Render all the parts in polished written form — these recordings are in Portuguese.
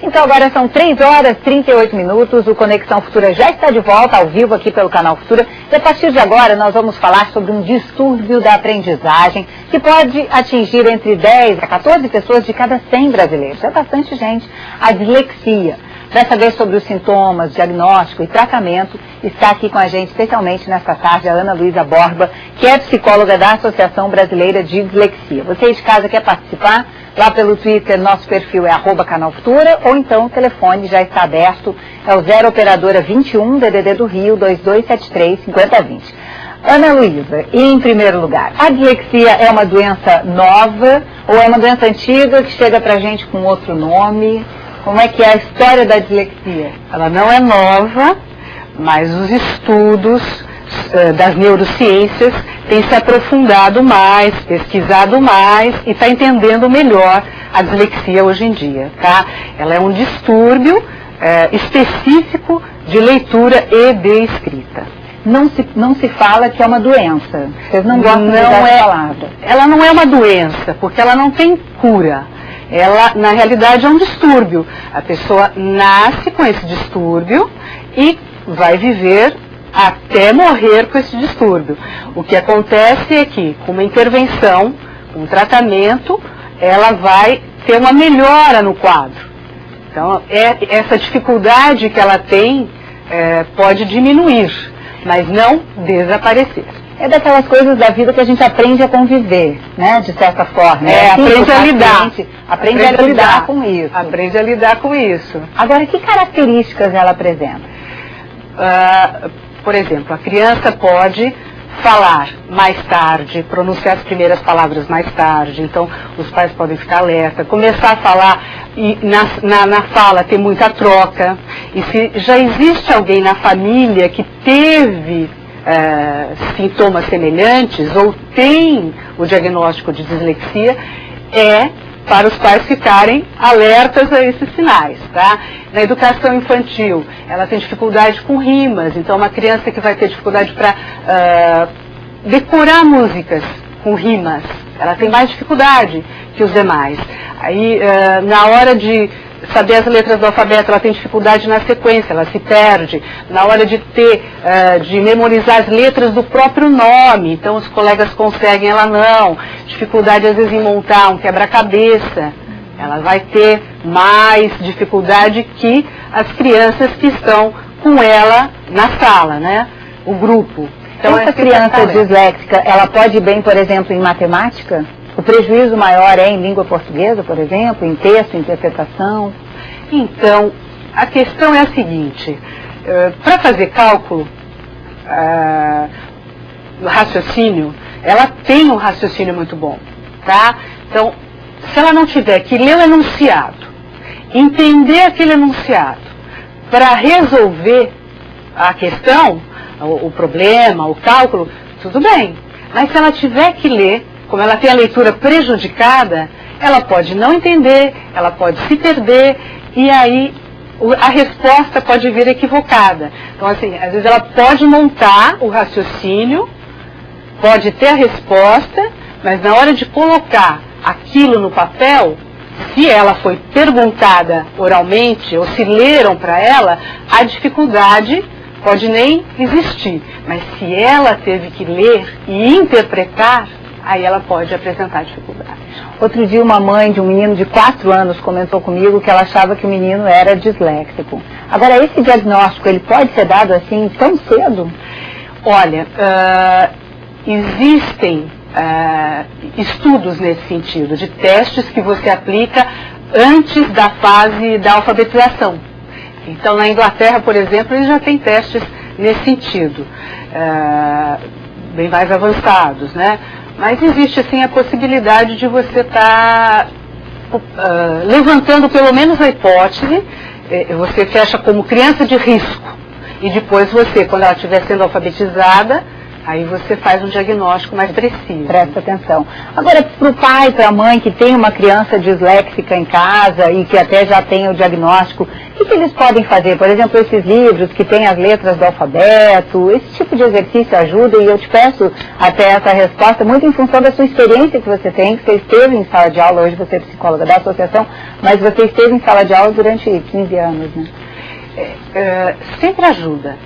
Então agora são 3 horas e 38 minutos, o Conexão Futura já está de volta ao vivo aqui pelo canal Futura. E a partir de agora nós vamos falar sobre um distúrbio da aprendizagem que pode atingir entre 10 a 14 pessoas de cada 100 brasileiros. É bastante gente. A dislexia. Para saber sobre os sintomas, diagnóstico e tratamento, está aqui com a gente, especialmente nesta tarde, a Ana Luísa Borba, que é psicóloga da Associação Brasileira de Dislexia. Você de casa quer participar? Lá pelo Twitter, nosso perfil é @canalfutura, ou então o telefone já está aberto, é o 0 operadora 21 DDD do Rio 2273 5020. Ana Luísa, em primeiro lugar, a dislexia é uma doença nova ou é uma doença antiga que chega pra gente com outro nome? Como é que é a história da dislexia? Ela não é nova, mas os estudos das neurociências têm se aprofundado mais, pesquisado mais e está entendendo melhor a dislexia hoje em dia, tá? Ela é um distúrbio específico de leitura e de escrita. Não se fala que é uma doença. Vocês não gostam dessa palavra. Ela não é uma doença, porque ela não tem cura. Ela, na realidade, é um distúrbio. A pessoa nasce com esse distúrbio e vai viver até morrer com esse distúrbio. O que acontece é que, com uma intervenção, um tratamento, ela vai ter uma melhora no quadro. Então, essa dificuldade que ela tem pode diminuir, mas não desaparecer. É daquelas coisas da vida que a gente aprende a conviver, né, de certa forma. Aprende a lidar. Aprende a lidar com isso. Aprende a lidar com isso. Agora, que características ela apresenta? Por exemplo, a criança pode falar mais tarde, pronunciar as primeiras palavras mais tarde, então os pais podem ficar alerta, começar a falar e na fala ter muita troca. E se já existe alguém na família que teve sintomas semelhantes ou tem o diagnóstico de dislexia, para os pais ficarem alertas a esses sinais, tá? Na educação infantil, ela tem dificuldade com rimas, então uma criança que vai ter dificuldade para decorar músicas com rimas, ela tem mais dificuldade que os demais. Aí, na hora de saber as letras do alfabeto, ela tem dificuldade na sequência, ela se perde. Na hora de de memorizar as letras do próprio nome, então os colegas conseguem, ela não. Dificuldade às vezes em montar um quebra-cabeça, ela vai ter mais dificuldade que as crianças que estão com ela na sala, né? O grupo. Então, essa criança disléxica, ela pode ir bem, por exemplo, em matemática? O prejuízo maior é em língua portuguesa, por exemplo, em texto, interpretação? Então, a questão é a seguinte, para fazer cálculo, raciocínio, ela tem um raciocínio muito bom, tá? Então, se ela não tiver que ler o enunciado, entender aquele enunciado, para resolver a questão, o problema, o cálculo, tudo bem. Mas se ela tiver que ler, como ela tem a leitura prejudicada, ela pode não entender, ela pode se perder, e aí a resposta pode vir equivocada. Então, assim, às vezes ela pode montar o raciocínio, pode ter a resposta, mas na hora de colocar aquilo no papel, se ela foi perguntada oralmente, ou se leram para ela, a dificuldade pode nem existir. Mas se ela teve que ler e interpretar, aí ela pode apresentar dificuldade. Outro dia uma mãe de um menino de 4 anos comentou comigo que ela achava que o menino era disléxico. Agora, esse diagnóstico, ele pode ser dado assim tão cedo? Olha, existem estudos nesse sentido, de testes que você aplica antes da fase da alfabetização. Então, na Inglaterra, por exemplo, eles já têm testes nesse sentido, bem mais avançados, né? Mas existe, assim, a possibilidade de você estar levantando pelo menos a hipótese, você fecha como criança de risco, e depois você, quando ela estiver sendo alfabetizada, aí você faz um diagnóstico mais preciso. Presta atenção. Agora, para o pai, para a mãe que tem uma criança disléxica em casa e que até já tem o diagnóstico, O que eles podem fazer? Por exemplo, esses livros que têm as letras do alfabeto, esse tipo de exercício ajuda, e eu te peço até essa resposta, muito em função da sua experiência que você tem, que você esteve em sala de aula, hoje você é psicóloga da associação, mas você esteve em sala de aula durante 15 anos, né? Sempre ajuda,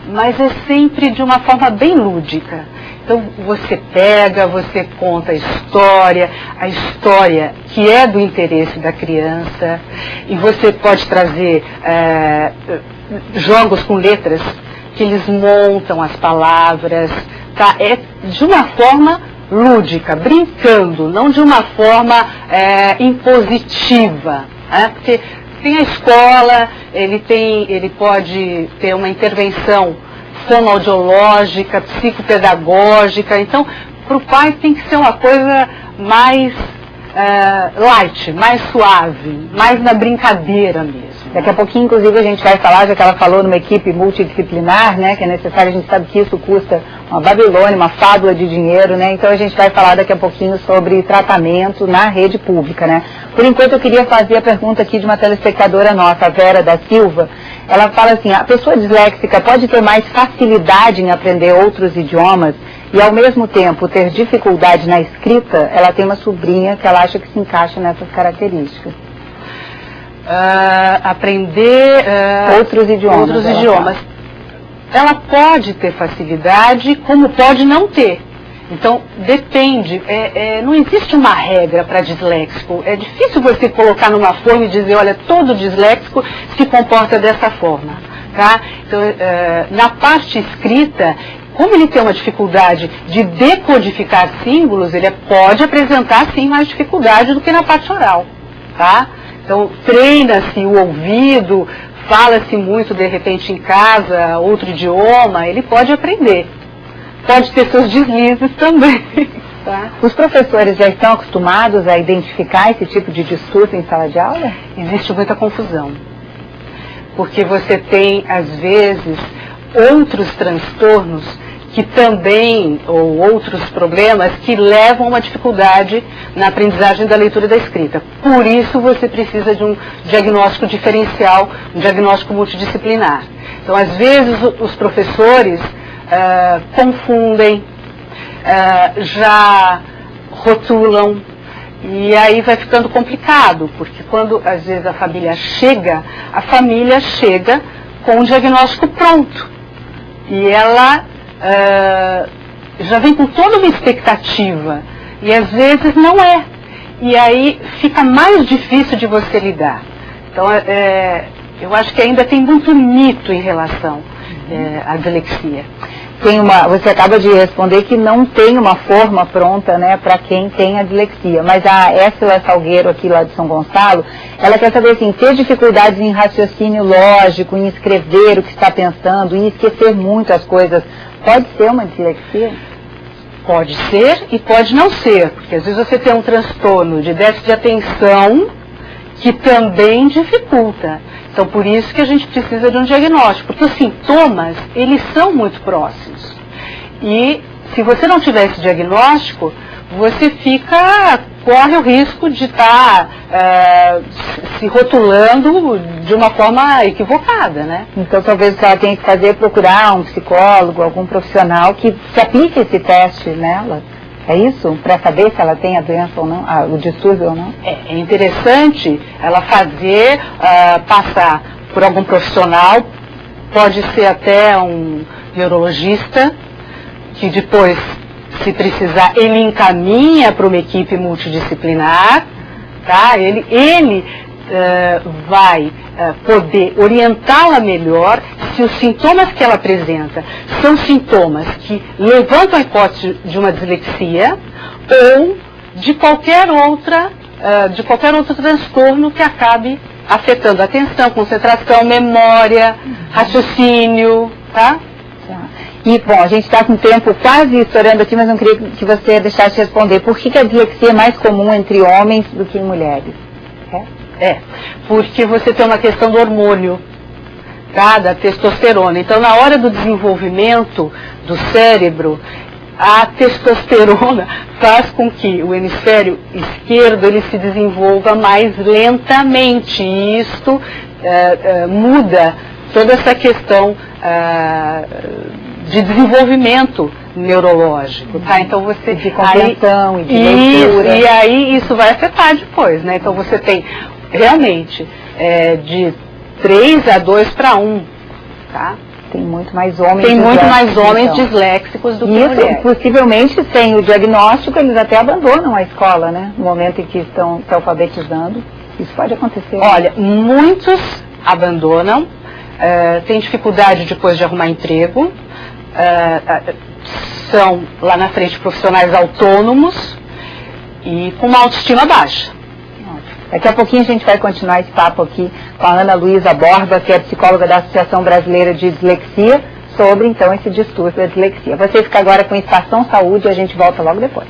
mas é sempre de uma forma bem lúdica. Então você pega, você conta a história que é do interesse da criança, e você pode trazer jogos com letras que eles montam as palavras, tá? É de uma forma lúdica, brincando, não de uma forma impositiva, né? Porque tem a escola, ele pode ter uma intervenção fonoaudiológica, psicopedagógica. Então, para o pai tem que ser uma coisa mais light, mais suave, mais na brincadeira mesmo. Daqui a pouquinho, inclusive, a gente vai falar, já que ela falou numa equipe multidisciplinar, né, que é necessário, a gente sabe que isso custa uma Babilônia, uma fábula de dinheiro, né, então a gente vai falar daqui a pouquinho sobre tratamento na rede pública, né. Por enquanto eu queria fazer a pergunta aqui de uma telespectadora nossa, a Vera da Silva. Ela fala assim, a pessoa disléxica pode ter mais facilidade em aprender outros idiomas e ao mesmo tempo ter dificuldade na escrita? Ela tem uma sobrinha que ela acha que se encaixa nessas características. Aprender outros idiomas. Ela pode ter facilidade, como pode não ter. Então, depende. Não existe uma regra para disléxico. É difícil você colocar numa forma e dizer, olha, todo disléxico se comporta dessa forma. Tá? Então, na parte escrita, como ele tem uma dificuldade de decodificar símbolos, ele pode apresentar, sim, mais dificuldade do que na parte oral. Tá? Então, treina-se o ouvido, fala-se muito, de repente, em casa, outro idioma, ele pode aprender. Pode ter seus deslizes também. Tá? Os professores já estão acostumados a identificar esse tipo de distúrbio em sala de aula? Existe muita confusão. Porque você tem, às vezes, outros transtornos que também, ou outros problemas, que levam a uma dificuldade na aprendizagem da leitura e da escrita. Por isso você precisa de um diagnóstico diferencial, um diagnóstico multidisciplinar. Então, às vezes, os professores confundem, já rotulam, e aí vai ficando complicado, porque quando, às vezes, a família chega com um diagnóstico pronto. E ela já vem com toda uma expectativa, e às vezes não é. E aí fica mais difícil de você lidar. Então, eu acho que ainda tem muito mito em relação à dislexia. Você acaba de responder que não tem uma forma pronta, né, para quem tem a dislexia, mas a Éssila Salgueiro, aqui lá de São Gonçalo, ela quer saber assim, ter dificuldades em raciocínio lógico, em escrever o que está pensando, em esquecer muito as coisas, pode ser uma dislexia? Pode ser e pode não ser, porque às vezes você tem um transtorno de déficit de atenção que também dificulta. Então, por isso que a gente precisa de um diagnóstico, porque os sintomas, eles são muito próximos. E se você não tiver esse diagnóstico, você corre o risco de estar se rotulando de uma forma equivocada, né? Então, talvez o que ela tenha que fazer é procurar um psicólogo, algum profissional que se aplique esse teste nela. É isso? Para saber se ela tem a doença ou não, o distúrbio ou não? É interessante ela fazer, passar por algum profissional, pode ser até um neurologista, que depois, se precisar, ele encaminha para uma equipe multidisciplinar, tá? Ele vai poder orientá-la melhor se os sintomas que ela apresenta são sintomas que levantam a hipótese de uma dislexia ou de qualquer outro transtorno que acabe afetando a atenção, concentração, memória, raciocínio, tá? E, bom, a gente está com o tempo quase estourando aqui, mas não queria que você deixasse de responder. Por que a dislexia é mais comum entre homens do que em mulheres? Porque você tem uma questão do hormônio, tá? Da testosterona. Então, na hora do desenvolvimento do cérebro, a testosterona faz com que o hemisfério esquerdo ele se desenvolva mais lentamente. E isto muda toda essa questão de desenvolvimento neurológico, tá? Então você... De compreensão e de leitura. E aí isso vai afetar depois, né? Então você tem realmente de 3 a 2 para 1, tá? Tem muito mais homens disléxicos do que isso, mulheres. Possivelmente, sem o diagnóstico, eles até abandonam a escola, né? No momento em que estão se alfabetizando. Isso pode acontecer. Olha, muitos abandonam, têm dificuldade depois de arrumar emprego, são lá na frente profissionais autônomos e com uma autoestima baixa. Daqui a pouquinho a gente vai continuar esse papo aqui com a Ana Luísa Borba, que é psicóloga da Associação Brasileira de Dislexia, sobre então esse distúrbio da dislexia. Você fica agora com Estação Saúde e a gente volta logo depois.